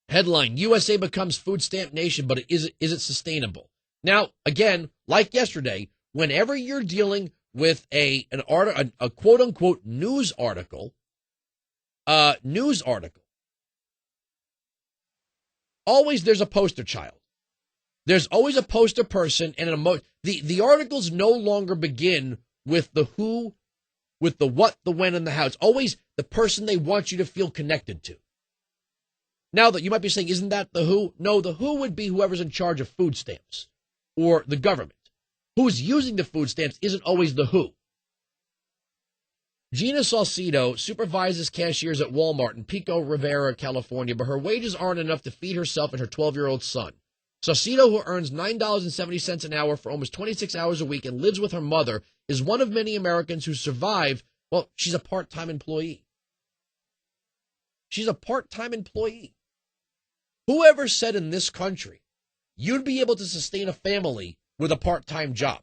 Headline, USA becomes food stamp nation, but is it sustainable? Now, again, like yesterday, whenever you're dealing with a quote-unquote news article, always there's a poster child. There's always a poster person, and the articles no longer begin with the who, with the what, the when, and the how. It's always the person they want you to feel connected to. Now that you might be saying, isn't that the who? No, the who would be whoever's in charge of food stamps or the government. Who's using the food stamps isn't always the who. Gina Salcido supervises cashiers at Walmart in Pico Rivera, California, but her wages aren't enough to feed herself and her 12-year-old son. Salcido, who earns $9.70 an hour for almost 26 hours a week and lives with her mother, is one of many Americans who survive. Well, she's a part-time employee. She's a part-time employee. Whoever said in this country you'd be able to sustain a family with a part-time job?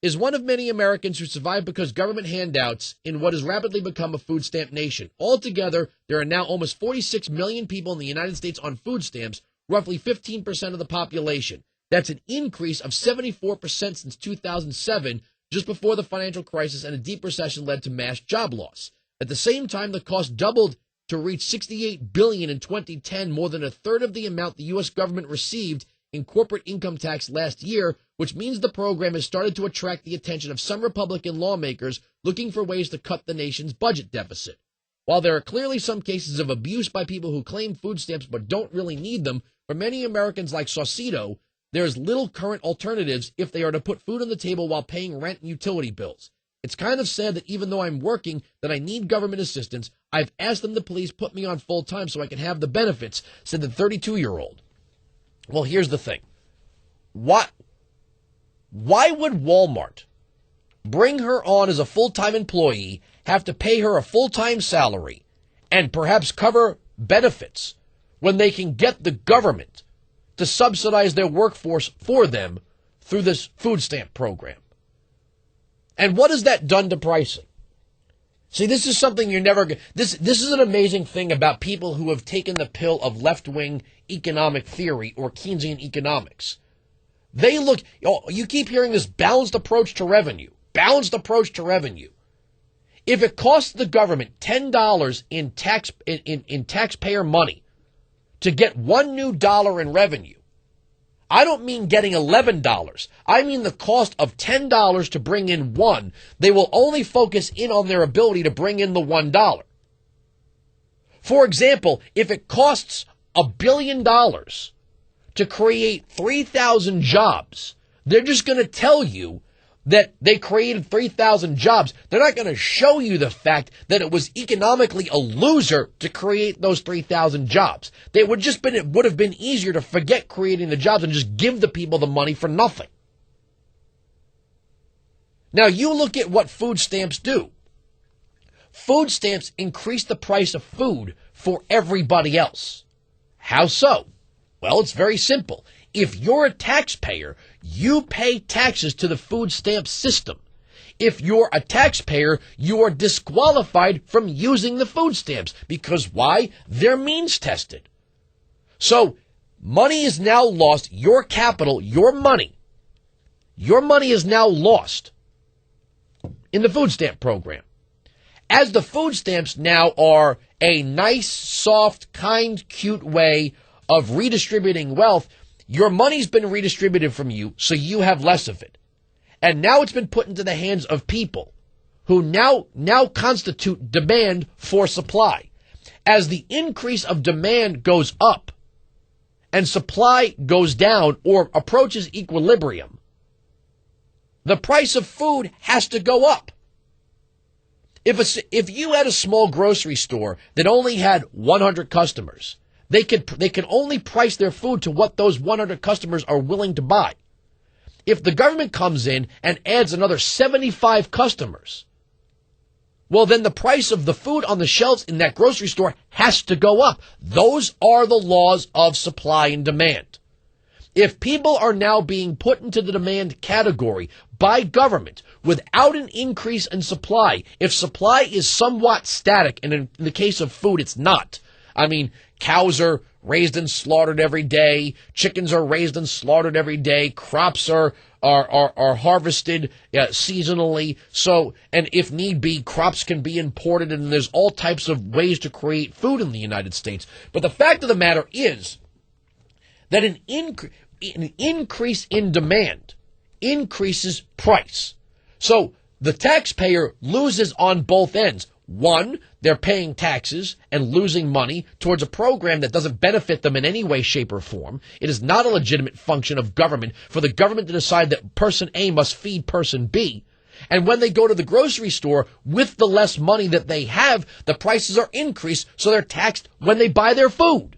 Is one of many Americans who survive because government handouts in what has rapidly become a food stamp nation. Altogether, there are now almost 46 million people in the United States on food stamps, roughly 15% of the population. That's an increase of 74% since 2007, just before the financial crisis and a deep recession led to mass job loss. At the same time, the cost doubled to reach $68 billion in 2010, more than a third of the amount the U.S. government received in corporate income tax last year, which means the program has started to attract the attention of some Republican lawmakers looking for ways to cut the nation's budget deficit. While there are clearly some cases of abuse by people who claim food stamps but don't really need them, for many Americans like Saucedo, there's little current alternatives if they are to put food on the table while paying rent and utility bills. It's kind of sad that even though I'm working, that I need government assistance. I've asked them to please put me on full time so I can have the benefits, said the 32-year-old. Well, here's the thing. Why would Walmart bring her on as a full-time employee, have to pay her a full-time salary, and perhaps cover benefits when they can get the government to subsidize their workforce for them through this food stamp program? And what has that done to pricing? See, this is something you're never going to... This is an amazing thing about people who have taken the pill of left-wing economic theory or Keynesian economics. They look... you keep hearing this balanced approach to revenue. Balanced approach to revenue. If it costs the government $10 in taxpayer money to get one new dollar in revenue, I don't mean getting $11. I mean the cost of $10 to bring in one. They will only focus in on their ability to bring in the $1. For example, if it costs $1 billion to create 3,000 jobs, they're just going to tell you that they created 3,000 jobs. They're not going to show you the fact that it was economically a loser to create those 3,000 jobs. It would have been easier to forget creating the jobs and just give the people the money for nothing. Now, you look at what food stamps do. Food stamps increase the price of food for everybody else. How so? Well, it's very simple. If you're a taxpayer, you pay taxes to the food stamp system. If you're a taxpayer, you are disqualified from using the food stamps. Because why? They're means tested. So money is now lost. Your capital, your money is now lost in the food stamp program. As the food stamps now are a nice, soft, kind, cute way of redistributing wealth, your money's been redistributed from you, so you have less of it. And now it's been put into the hands of people who now constitute demand for supply. As the increase of demand goes up and supply goes down or approaches equilibrium, the price of food has to go up. If you had a small grocery store that only had 100 customers, they can only price their food to what those 100 customers are willing to buy. If the government comes in and adds another 75 customers, well, then the price of the food on the shelves in that grocery store has to go up. Those are the laws of supply and demand. If people are now being put into the demand category by government without an increase in supply, if supply is somewhat static, and in the case of food, it's not, I mean, cows are raised and slaughtered every day. Chickens are raised and slaughtered every day. Crops are harvested seasonally. So, and if need be, crops can be imported, and there's all types of ways to create food in the United States. But the fact of the matter is that an increase in demand increases price. So the taxpayer loses on both ends. One, they're paying taxes and losing money towards a program that doesn't benefit them in any way, shape, or form. It is not a legitimate function of government for the government to decide that person A must feed person B. And when they go to the grocery store with the less money that they have, the prices are increased, so they're taxed when they buy their food.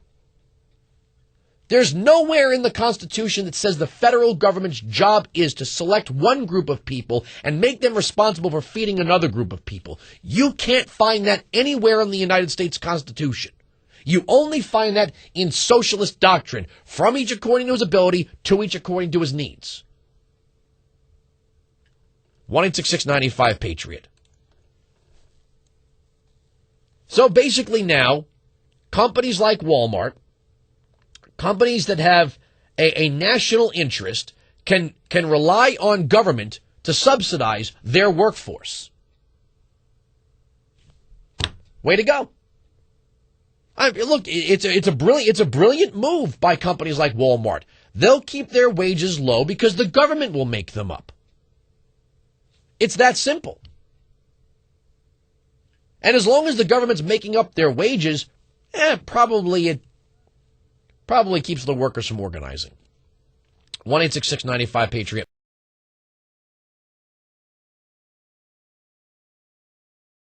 There's nowhere in the Constitution that says the federal government's job is to select one group of people and make them responsible for feeding another group of people. You can't find that anywhere in the United States Constitution. You only find that in socialist doctrine, from each according to his ability, to each according to his needs. 1-866-95-PATRIOT. So basically now, companies like Walmart, companies that have a national interest can rely on government to subsidize their workforce. Way to go. Look, it's a brilliant move by companies like Walmart. They'll keep their wages low because the government will make them up. It's that simple. And as long as the government's making up their wages, probably keeps the workers from organizing. 1-866-95-PATRIOT.